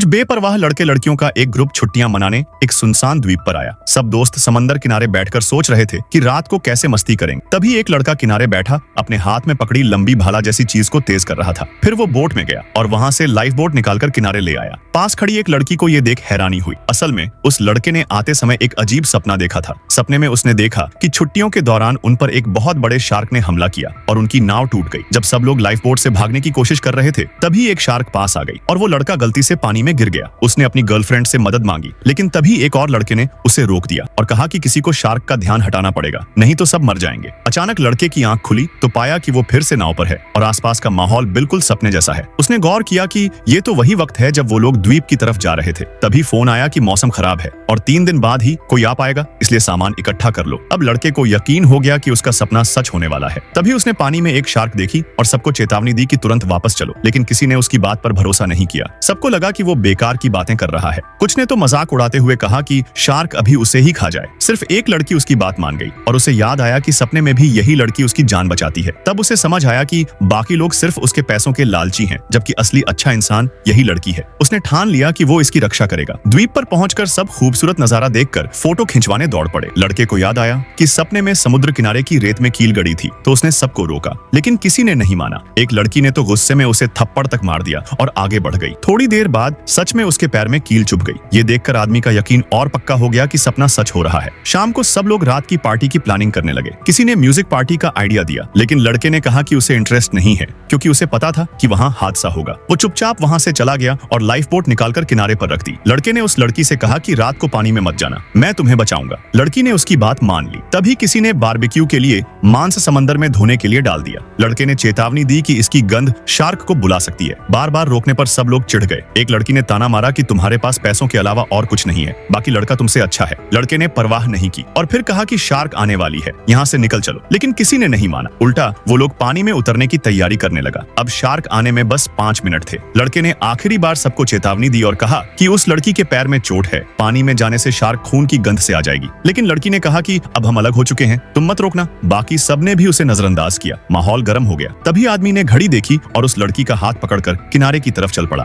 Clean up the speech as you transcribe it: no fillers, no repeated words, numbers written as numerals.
कुछ बेपरवाह लड़के लड़कियों का एक ग्रुप छुट्टियां मनाने एक सुनसान द्वीप पर आया। सब दोस्त समंदर किनारे बैठकर सोच रहे थे कि रात को कैसे मस्ती करेंगे। तभी एक लड़का किनारे बैठा अपने हाथ में पकड़ी लंबी भाला जैसी चीज को तेज कर रहा था। फिर वो बोट में गया और वहां से लाइफ बोट निकालकर किनारे ले आया। पास खड़ी एक लड़की को ये देख हैरानी हुई। असल में उस लड़के ने आते समय एक अजीब सपना देखा था। सपने में उसने देखा कि छुट्टियों के दौरान उन पर एक बहुत बड़े शार्क ने हमला किया और उनकी नाव टूट गई। जब सब लोग लाइफ बोट से भागने की कोशिश कर रहे थे तभी एक शार्क पास आ गई और वो लड़का गलती से पानी में गिर गया। उसने अपनी गर्लफ्रेंड से मदद मांगी, लेकिन तभी एक और लड़के ने उसे रोक दिया और कहा कि किसी को शार्क का ध्यान हटाना पड़ेगा, नहीं तो सब मर जाएंगे। अचानक लड़के की आंख खुली तो पाया कि वो फिर से नाव पर है और आसपास का माहौल बिल्कुल सपने जैसा है। उसने गौर किया कि ये तो वही वक्त है जब वो लोग द्वीप की तरफ जा रहे थे। तभी फोन आया कि मौसम खराब है और 3 दिन बाद ही कोई आ पाएगा, इसलिए सामान इकट्ठा कर लो। अब लड़के को यकीन हो गया कि उसका सपना सच होने वाला है। तभी उसने पानी में एक शार्क देखी और सबको चेतावनी दी कि तुरंत वापस चलो, लेकिन किसी ने उसकी बात पर भरोसा नहीं किया। सबको लगा कि वो बेकार की बातें कर रहा है। कुछ ने तो मजाक उड़ाते हुए कहा कि शार्क अभी उसे ही खा जाए। सिर्फ एक लड़की उसकी बात मान गई और उसे याद आया कि सपने में भी यही लड़की उसकी जान बचाती है। तब उसे समझ आया कि बाकी लोग सिर्फ उसके पैसों के लालची हैं, जबकि असली अच्छा इंसान यही लड़की है। उसने ठान लिया कि वो इसकी रक्षा करेगा। द्वीप पर पहुंचकर सब खूबसूरत नजारा देखकर फोटो खिंचवाने दौड़ पड़े। लड़के को याद आया कि सपने में समुद्र किनारे की रेत में कील गड़ी थी, तो उसने सबको रोका, लेकिन किसी ने नहीं माना। एक लड़की ने तो गुस्से में उसे थप्पड़ तक मार दिया और आगे बढ़ गई। थोड़ी देर बाद सच में उसके पैर में कील चुभ गई। ये देखकर आदमी का यकीन और पक्का हो गया कि सपना सच हो रहा है। शाम को सब लोग रात की पार्टी की प्लानिंग करने लगे। किसी ने म्यूजिक पार्टी का आइडिया दिया, लेकिन लड़के ने कहा कि उसे इंटरेस्ट नहीं है, क्योंकि उसे पता था कि वहां हादसा होगा। वो चुपचाप वहां से चला गया और लाइफ बोट निकालकर किनारे पर रख दी। लड़के ने उस लड़की से कहा कि रात को पानी में मत जाना, मैं तुम्हें बचाऊंगा। लड़की ने उसकी बात मान ली। तभी किसी ने बारबेक्यू के लिए मांस समंदर में धोने के लिए डाल दिया। लड़के ने चेतावनी दी कि इसकी गंध शार्क को बुला सकती है। बार बार रोकने पर सब लोग चिढ़ गए। एक लड़की ने ताना मारा कि तुम्हारे पास पैसों के अलावा और कुछ नहीं है, बाकी लड़का तुमसे अच्छा है। लड़के ने परवाह नहीं की और फिर कहा कि शार्क आने वाली है, यहाँ से निकल चलो, लेकिन किसी ने नहीं माना। उल्टा वो लोग पानी में उतरने की तैयारी करने लगा। अब शार्क आने में बस 5 मिनट थे। लड़के ने आखिरी बार सबको चेतावनी दी और कहा कि उस लड़की के पैर में चोट है, पानी में जाने से शार्क खून की गंध से आ जाएगी। लेकिन लड़की ने कहा कि अब हम अलग हो चुके हैं, तुम मत रोकना। बाकी सबने भी उसे नजरअंदाज किया। माहौल गर्म हो गया। तभी आदमी ने घड़ी देखी और उस लड़की का हाथ पकड़कर किनारे की तरफ चल पड़ा।